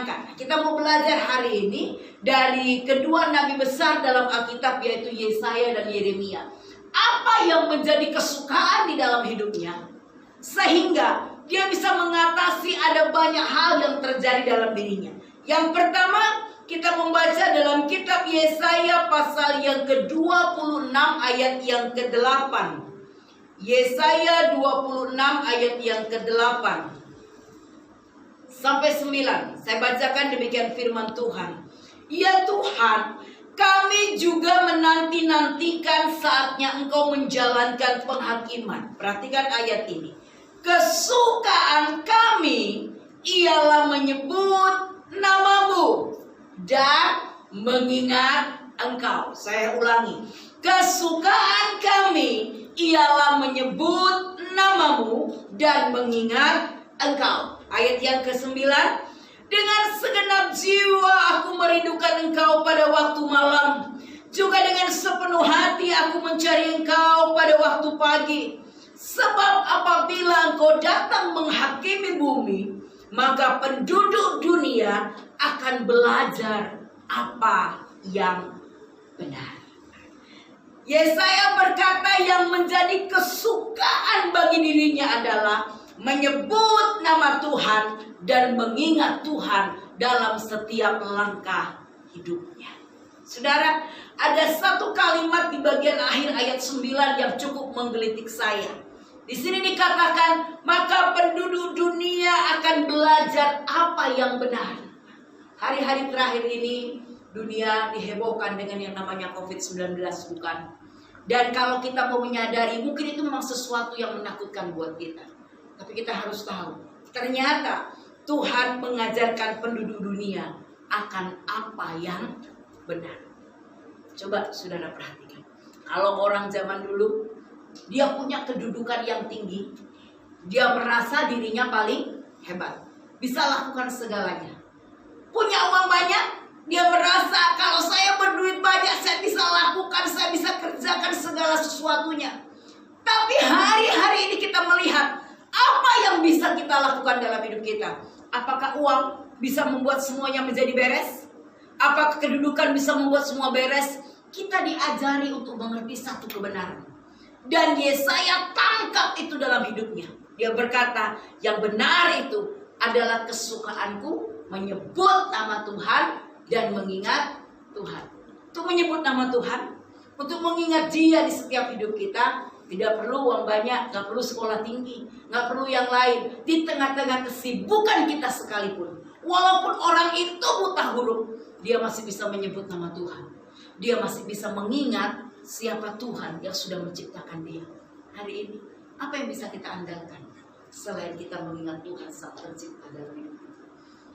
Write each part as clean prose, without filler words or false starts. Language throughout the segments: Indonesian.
tanyakan. Kita mau belajar hari ini dari kedua nabi besar dalam Alkitab, yaitu Yesaya dan Yeremia. Apa yang menjadi kesukaan di dalam hidupnya sehingga dia bisa mengatasi ada banyak hal yang terjadi dalam dirinya. Yang pertama, kita membaca dalam kitab Yesaya pasal yang ke-26 ayat yang ke-8. Yesaya 26 ayat yang ke-8 sampai 9. Saya bacakan demikian firman Tuhan. Ya Tuhan, kami juga menanti-nantikan saatnya Engkau menjalankan penghakiman. Perhatikan ayat ini. Kesukaan kami ialah menyebut namamu dan mengingat Engkau. Saya ulangi. Kesukaan kami ialah menyebut namamu dan mengingat Engkau. Ayat yang ke-9. Dengan segenap jiwa aku merindukan Engkau pada waktu malam. Juga dengan sepenuh hati aku mencari Engkau pada waktu pagi. Sebab apabila Engkau datang menghakimi bumi, maka penduduk dunia akan belajar apa yang benar. Yesaya berkata yang menjadi kesukaan bagi dirinya adalah menyebut nama Tuhan dan mengingat Tuhan dalam setiap langkah hidupnya. Saudara, ada satu kalimat di bagian akhir ayat 9 yang cukup menggelitik saya. Di sini dikatakan, maka penduduk dunia akan belajar apa yang benar. Hari-hari terakhir ini dunia dihebohkan dengan yang namanya COVID-19, bukan? Dan kalau kita mau menyadari, mungkin itu memang sesuatu yang menakutkan buat kita. Tapi kita harus tahu, ternyata Tuhan mengajarkan penduduk dunia akan apa yang benar. Coba saudara perhatikan. Kalau orang zaman dulu, dia punya kedudukan yang tinggi, dia merasa dirinya paling hebat, bisa lakukan segalanya. Punya uang banyak, dia merasa kalau saya berduit banyak, saya bisa lakukan, saya bisa kerjakan segala sesuatunya. Tapi hari-hari ini kita melihat apa yang bisa kita lakukan dalam hidup kita. Apakah uang bisa membuat semuanya menjadi beres? Apakah kedudukan bisa membuat semua beres? Kita diajari untuk mengerti satu kebenaran. Dan Yesaya tangkap itu dalam hidupnya. Dia berkata, yang benar itu adalah kesukaanku menyebut nama Tuhan dan mengingat Tuhan. Untuk menyebut nama Tuhan, untuk mengingat Dia di setiap hidup kita, tidak perlu uang banyak, gak perlu sekolah tinggi, gak perlu yang lain. Di tengah-tengah kesibukan kita sekalipun, walaupun orang itu buta huruf, dia masih bisa menyebut nama Tuhan. Dia masih bisa mengingat siapa Tuhan yang sudah menciptakan dia. Hari ini, apa yang bisa kita andalkan selain kita mengingat Tuhan saat pencipta dalam hidup kita?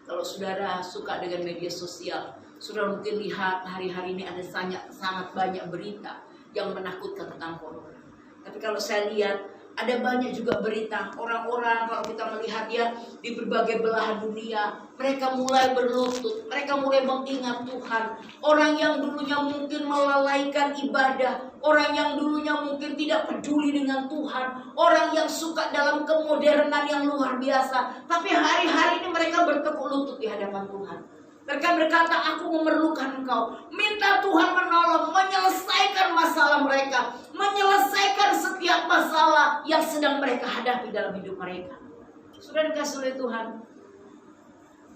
Kalau saudara suka dengan media sosial, saudara mungkin lihat hari-hari ini ada sangat banyak berita yang menakutkan tentang corona. Tapi kalau saya lihat, ada banyak juga berita orang-orang, kalau kita melihat ya di berbagai belahan dunia, mereka mulai berlutut, mereka mulai mengingat Tuhan. Orang yang dulunya mungkin melalaikan ibadah, orang yang dulunya mungkin tidak peduli dengan Tuhan, orang yang suka dalam kemodernan yang luar biasa, tapi hari-hari ini mereka bertekuk lutut di hadapan Tuhan. Mereka berkata, aku memerlukan Engkau. Minta Tuhan menolong, menyelesaikan masalah mereka, menyelesaikan setiap masalah yang sedang mereka hadapi dalam hidup mereka. Sudah dikasih oleh Tuhan.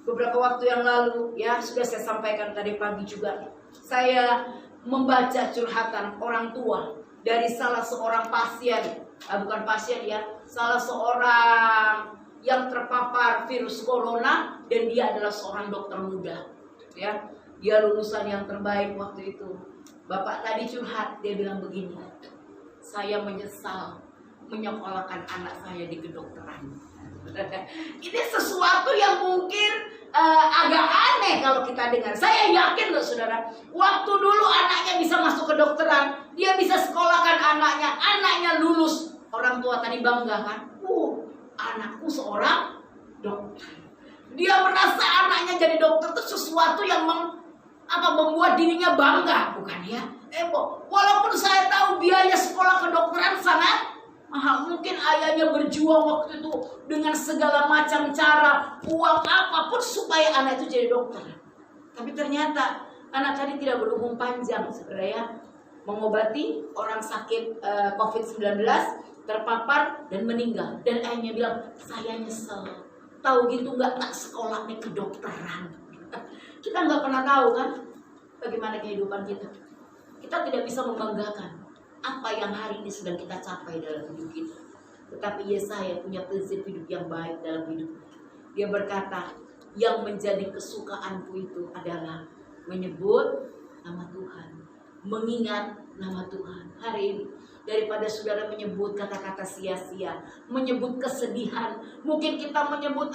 Beberapa waktu yang lalu, ya sudah saya sampaikan tadi pagi juga, saya membaca curhatan orang tua dari salah seorang pasien, bukan pasien ya, salah seorang yang terpapar virus corona, dan dia adalah seorang dokter muda, ya, dia lulusan yang terbaik waktu itu. Bapak tadi curhat, dia bilang begini, saya menyesal menyekolahkan anak saya di kedokteran. Ini sesuatu yang mungkin agak aneh kalau kita dengar. Saya yakin loh saudara, waktu dulu anaknya bisa masuk kedokteran, dia bisa sekolahkan anaknya lulus, orang tua tadi bangga kan, anakku seorang dokter. Dia merasa anaknya jadi dokter itu sesuatu yang membuat dirinya bangga, bukan ya? Walaupun saya tahu biaya sekolah kedokteran sangat Mungkin ayahnya berjuang waktu itu dengan segala macam cara, uang apapun supaya anak itu jadi dokter. Tapi ternyata anak tadi tidak berumur panjang sebenarnya, mengobati orang sakit COVID-19, terpapar dan meninggal. Dan ayahnya bilang, saya nyesel, tahu gitu nggak tak sekolahnya kedokteran. Kita nggak pernah tahu kan bagaimana kehidupan kita. Kita tidak bisa membanggakan apa yang hari ini sedang kita capai dalam hidup kita. Tetapi Yesaya punya prinsip hidup yang baik dalam hidup. Dia berkata, yang menjadi kesukaanku itu adalah menyebut nama Tuhan, mengingat nama Tuhan. Hari ini, daripada saudara menyebut kata-kata sia-sia, menyebut kesedihan, mungkin kita menyebut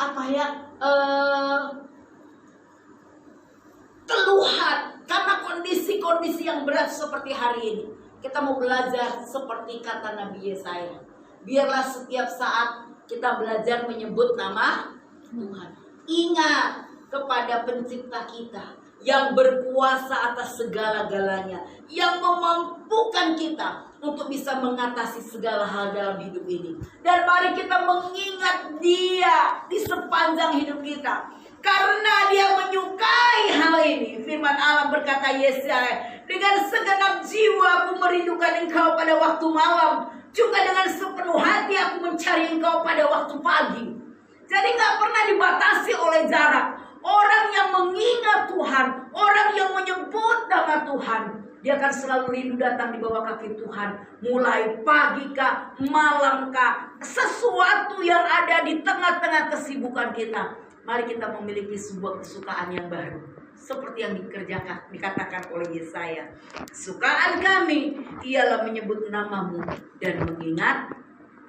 keluhan karena kondisi-kondisi yang berat seperti hari ini. Kita mau belajar seperti kata Nabi Yesaya. Biarlah setiap saat kita belajar menyebut nama Tuhan. Ingat kepada pencipta kita yang berkuasa atas segala-galanya, yang memampukan kita untuk bisa mengatasi segala hal dalam hidup ini. Dan mari kita mengingat Dia di sepanjang hidup kita, karena Dia menyukai hal ini. Firman Allah berkata, Yesaya, dengan segenap jiwa aku merindukan Engkau pada waktu malam, juga dengan sepenuh hati aku mencari Engkau pada waktu pagi. Jadi gak pernah dibatasi oleh jarak. Orang yang mengingat Tuhan, orang yang menyebut nama Tuhan, dia akan selalu rindu datang di bawah kaki Tuhan. Mulai pagi kah, malam kah, sesuatu yang ada di tengah-tengah kesibukan kita, mari kita memiliki sebuah kesukaan yang baru. Seperti yang dikatakan oleh Yesaya, kesukaan kami ialah menyebut namamu dan mengingat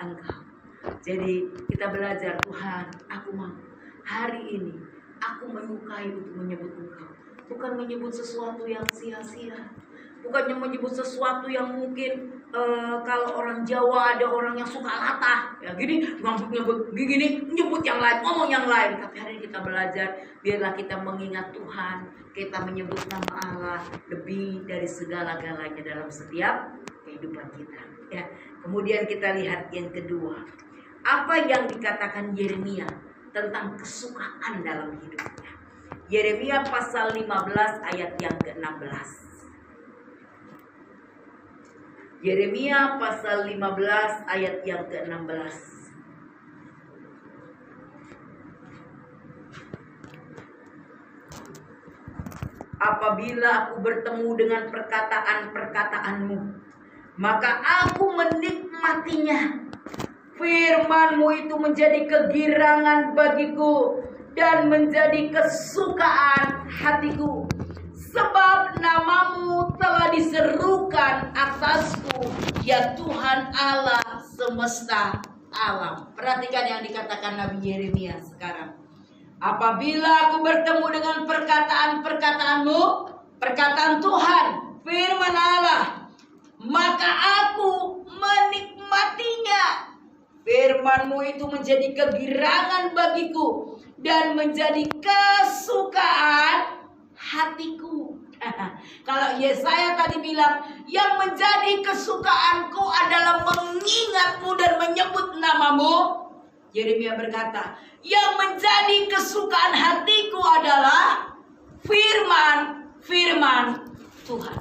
Engkau. Jadi kita belajar, Tuhan, aku mau hari ini aku menyukai untuk menyebut Engkau. Bukan menyebut sesuatu yang sia-sia, bukannya menyebut sesuatu yang mungkin kalau orang Jawa ada orang yang suka latah, ya gini, nyebut yang lain, ngomong yang lain. Tapi hari ini kita belajar, biarlah kita mengingat Tuhan, kita menyebut nama Allah lebih dari segala-galanya dalam setiap kehidupan kita. Ya, kemudian kita lihat yang kedua, apa yang dikatakan Yeremia tentang kesukaan dalam hidupnya. Yeremia pasal 15 ayat yang ke-16. Yeremia pasal 15 ayat yang ke-16. Apabila aku bertemu dengan perkataan-perkataanmu, maka aku menikmatinya. Firman-Mu itu menjadi kegirangan bagiku dan menjadi kesukaan hatiku. Sebab namamu telah diserukan atasku, ya Tuhan Allah semesta alam. Perhatikan yang dikatakan Nabi Yeremia sekarang. Apabila aku bertemu dengan perkataan-perkataanmu, perkataan Tuhan, firman Allah, maka aku menikmatinya. Firman-Mu itu menjadi kegirangan bagiku dan menjadi kesukaan hatiku. Kalau Yesaya tadi bilang, yang menjadi kesukaanku adalah mengingatmu dan menyebut namamu, Yeremia berkata, yang menjadi kesukaan hatiku adalah firman Tuhan.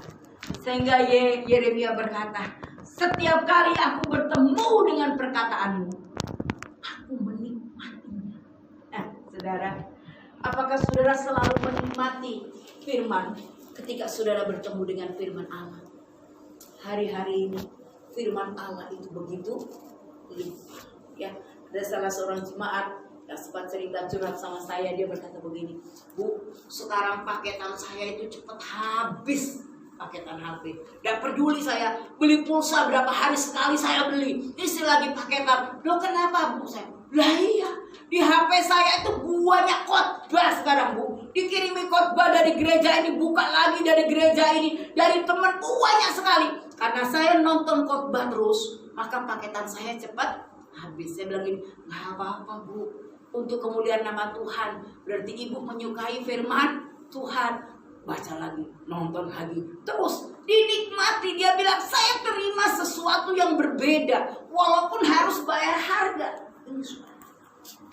Sehingga Yeremia berkata, setiap kali aku bertemu dengan perkataanmu, aku menikmatinya. Saudara, apakah saudara selalu menikmati firman ketika saudara bertemu dengan firman Allah? Hari-hari ini firman Allah itu begitu limpah. Ya, ada salah seorang jemaat yang sempat cerita curhat sama saya. Dia berkata begini, Bu, sekarang paketan saya itu cepat habis. Paketan HP, gak peduli saya beli pulsa berapa hari sekali saya beli, isi lagi paketan. Loh kenapa Bu? Saya, lah iya, di HP saya itu banyak khotbah sekarang Bu, dikirimi khotbah dari gereja ini, buka lagi dari gereja ini, dari teman banyak sekali. Karena saya nonton khotbah terus, maka paketan saya cepat habis. Saya bilang gini, gak apa-apa Bu, untuk kemuliaan nama Tuhan. Berarti Ibu menyukai firman Tuhan. baca lagi, nonton lagi, terus dinikmati. Dia bilang, saya terima sesuatu yang berbeda walaupun harus bayar harga. Ini saudara,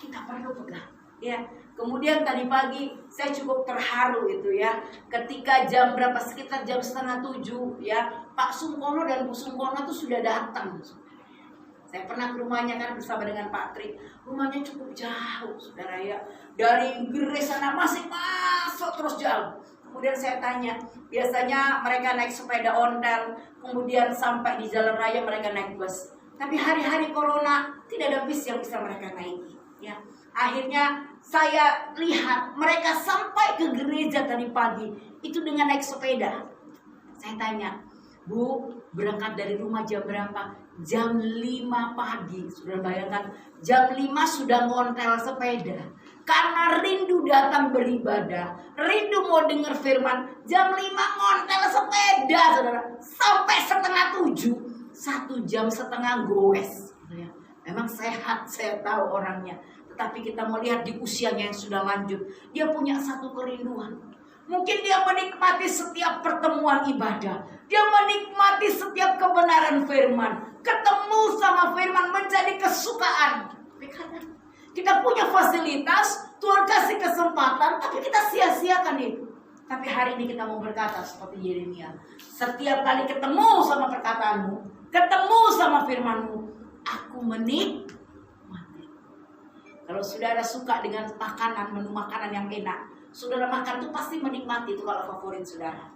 kita perlu pegang ya. Kemudian tadi pagi saya cukup terharu itu ya, ketika jam berapa, sekitar jam 6:30 ya, Pak Sungkono dan Bu Sungkono itu sudah datang. Saya pernah ke rumahnya kan bersama dengan Pak Tri. Rumahnya cukup jauh saudara ya, dari gereja sana masih masuk terus jauh. Kemudian saya tanya, biasanya mereka naik sepeda ontel, kemudian sampai di jalan raya mereka naik bus. Tapi hari-hari corona tidak ada bis yang bisa mereka naiki ya. Akhirnya saya lihat mereka sampai ke gereja tadi pagi itu dengan naik sepeda. Saya tanya, Bu, berangkat dari rumah jam berapa? Jam 5 pagi. Sudah bayangkan, jam 5 sudah ngontel sepeda. Karena rindu datang beribadah, rindu mau dengar firman, jam 5 ngontel sepeda, saudara. Sampai 6:30, 1,5 jam goes. Memang sehat, saya tahu orangnya. Tapi kita melihat di usianya yang sudah lanjut, dia punya satu kerinduan. Mungkin dia menikmati setiap pertemuan ibadah, dia menikmati setiap kebenaran firman, ketemu sama firman menjadi kesukaan. Kita punya fasilitas, Tuhan kasih kesempatan, tapi kita sia-siakan itu. Tapi hari ini kita mau berkata seperti Yeremia, setiap kali ketemu sama perkataanmu, ketemu sama firmanmu, aku menikmati. Kalau saudara suka dengan makanan, menu makanan yang enak, saudara makan tuh pasti menikmati, itu kalau favorit saudara.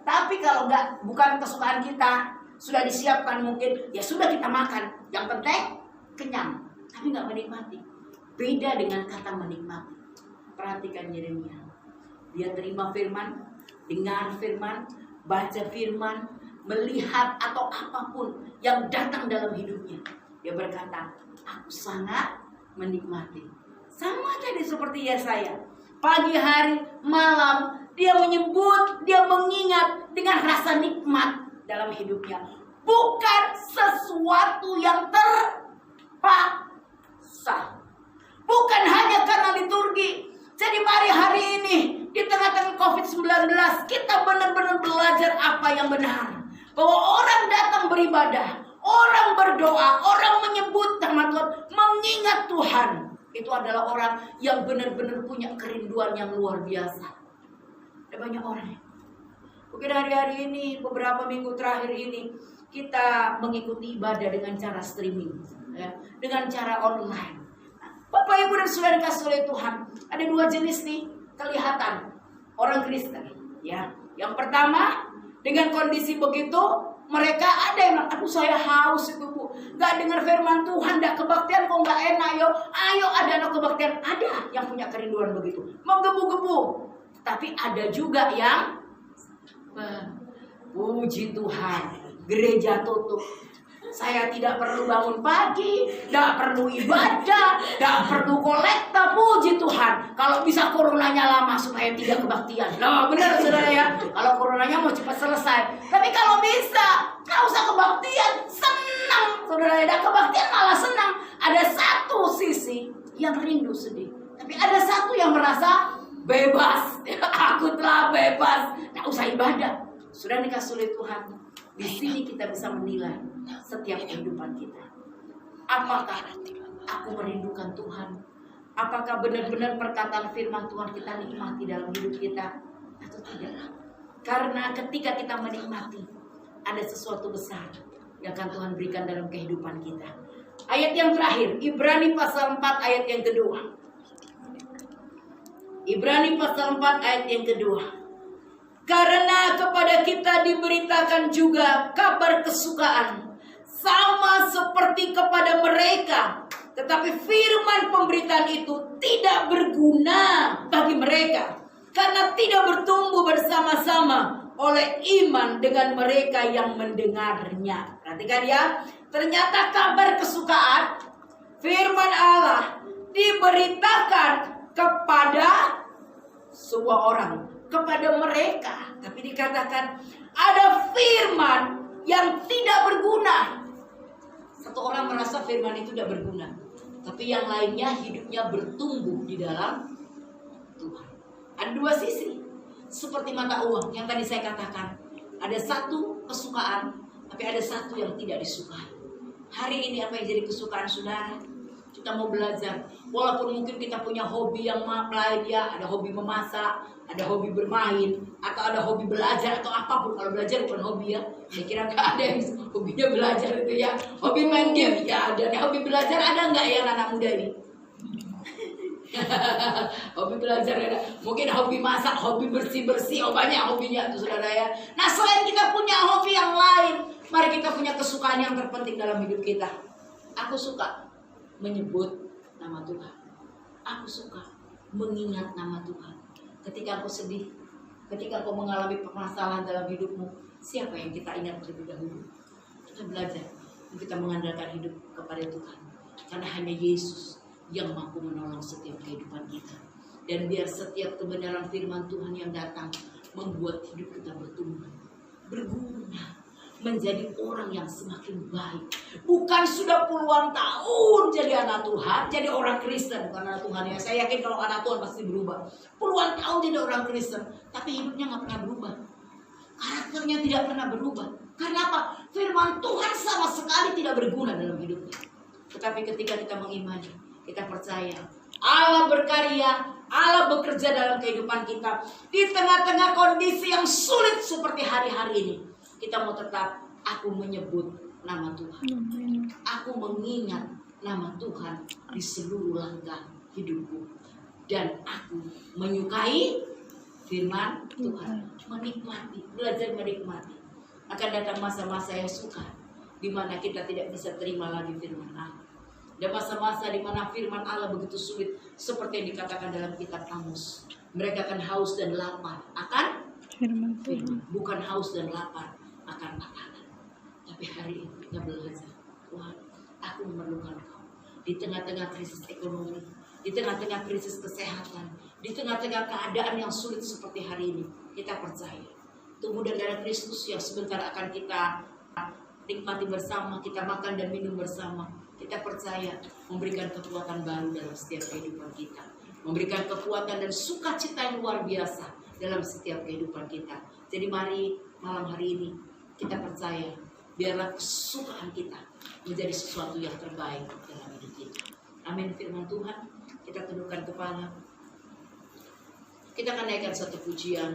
Tapi kalau enggak, bukan kesukaan kita, sudah disiapkan mungkin, ya sudah kita makan. Yang penting kenyang, tapi enggak menikmati. Beda dengan kata menikmati. Perhatikan Yeremia. Dia terima firman, dengar firman, baca firman, melihat atau apapun yang datang dalam hidupnya. Dia berkata, aku sangat menikmati. Sama tadi seperti Yesaya. Pagi hari, malam, dia menyebut, dia mengingat dengan rasa nikmat dalam hidupnya. Bukan sesuatu yang terpaksa. Bukan hanya karena liturgi. Jadi mari hari ini, di tengah-tengah COVID-19, kita benar-benar belajar apa yang benar. Bahwa orang datang beribadah, orang berdoa, orang menyebut nama Tuhan, mengingat Tuhan. Itu adalah orang yang benar-benar punya kerinduan yang luar biasa. Ada banyak orang. Mungkin hari-hari ini, beberapa minggu terakhir ini, kita mengikuti ibadah dengan cara streaming, ya, dengan cara online. Bapak, Ibu dan Saudara dikasih oleh Tuhan, ada dua jenis nih kelihatan orang Kristen. Ya, yang pertama, dengan kondisi begitu, mereka ada yang bilang, aduh saya haus itu Bu, gak dengar firman Tuhan, gak kebaktian kok gak enak, ayo ada anak kebaktian. Ada yang punya kerinduan begitu, menggebu-gebu. Tapi ada juga yang puji Tuhan, gereja tutup, saya tidak perlu bangun pagi, gak perlu ibadah, gak perlu kolekta, puji Tuhan. Kalau bisa coronanya lama supaya tidak kebaktian. Nah benar saudara ya, kalau coronanya mau cepat selesai. Tapi kalau bisa, gak usah kebaktian, senang saudara ya. Dan kebaktian malah senang. Ada satu sisi yang rindu sedih, tapi ada satu yang merasa bebas. Aku telah bebas, gak usah ibadah. Sudah dikasih oleh Tuhan. Di sini kita bisa menilai setiap kehidupan kita. Apakah aku merindukan Tuhan? Apakah benar-benar perkataan firman Tuhan kita nikmati dalam hidup kita atau tidak? Karena ketika kita menikmati, ada sesuatu besar yang akan Tuhan berikan dalam kehidupan kita. Ayat yang terakhir, Ibrani pasal 4 ayat yang kedua. Ibrani pasal 4 ayat yang kedua. Karena kepada kita diberitakan juga kabar kesukaan, sama seperti kepada mereka. Tetapi firman pemberitaan itu tidak berguna bagi mereka, karena tidak bertumbuh bersama-sama oleh iman dengan mereka yang mendengarnya. Perhatikan ya, ternyata kabar kesukaan, firman Allah diberitakan kepada sebuah orang, kepada mereka. Tapi dikatakan ada firman yang tidak berguna. Satu orang merasa firman itu tidak berguna, tapi yang lainnya hidupnya bertumbuh di dalam Tuhan. Ada dua sisi. seperti mata uang yang tadi saya katakan. Ada satu kesukaan, tapi ada satu yang tidak disukai. Hari ini apa yang jadi kesukaan saudara? Kita mau belajar. Walaupun mungkin kita punya hobi yang lain ya, ada hobi memasak, ada hobi bermain, atau ada hobi belajar atau apapun. Kalau belajar bukan hobi ya. Saya kira nggak ada yang hobinya belajar itu ya. Hobi main game ya ada. Hobi belajar ada nggak ya anak muda ini? Hobi belajar ada. Mungkin hobi masak, hobi bersih-bersih, oh banyak hobinya tuh saudara ya. Nah selain kita punya hobi yang lain, mari kita punya kesukaan yang terpenting dalam hidup kita. Aku suka menyebut nama Tuhan. Aku suka mengingat nama Tuhan. Ketika aku sedih, ketika aku mengalami permasalahan dalam hidupmu, siapa yang kita ingat terlebih dahulu? Kita belajar, kita mengandalkan hidup kepada Tuhan. Karena hanya Yesus yang mampu menolong setiap kehidupan kita. Dan biar setiap kebenaran firman Tuhan yang datang membuat hidup kita bertumbuh, berguna, menjadi orang yang semakin baik. Bukan sudah puluhan tahun jadi anak Tuhan, jadi orang Kristen, bukan anak Tuhan ya. Saya yakin kalau anak Tuhan pasti berubah. Puluhan tahun jadi orang Kristen, tapi hidupnya nggak pernah berubah. Karakternya tidak pernah berubah. Karena apa? Firman Tuhan sama sekali tidak berguna dalam hidupnya. Tetapi ketika kita mengimani, kita percaya Allah berkarya, Allah bekerja dalam kehidupan kita. Di tengah-tengah kondisi yang sulit seperti hari-hari ini, kita mau tetap, aku menyebut nama Tuhan. Aku mengingat nama Tuhan di seluruh langkah hidupku. Dan aku menyukai firman Tuhan. Menikmati, belajar menikmati. Akan datang masa-masa yang sukar, di mana kita tidak bisa terima lagi firman Allah. Dan masa-masa di mana firman Allah begitu sulit, seperti yang dikatakan dalam kitab Amos. Mereka akan haus dan lapar akan firman. Bukan haus dan lapar akan makanan. Tapi hari ini kita belajar, Tuhan, aku memerlukan Kau. Di tengah-tengah krisis ekonomi, di tengah-tengah krisis kesehatan, di tengah-tengah keadaan yang sulit seperti hari ini, kita percaya tubuh dan darah Kristus yang sebentar akan kita nikmati bersama, kita makan dan minum bersama. Kita percaya memberikan kekuatan baru dalam setiap kehidupan kita, memberikan kekuatan dan sukacita yang luar biasa dalam setiap kehidupan kita. Jadi mari malam hari ini kita percaya, biarlah kesukaan kita menjadi sesuatu yang terbaik dalam hidup kita. Amin. Firman Tuhan, kita tundukkan kepala. Kita akan naikkan satu pujian.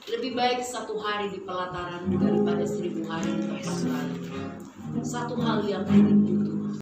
Lebih baik satu hari di pelataran daripada 1000 hari di tempat lain. Satu hal yang penting juga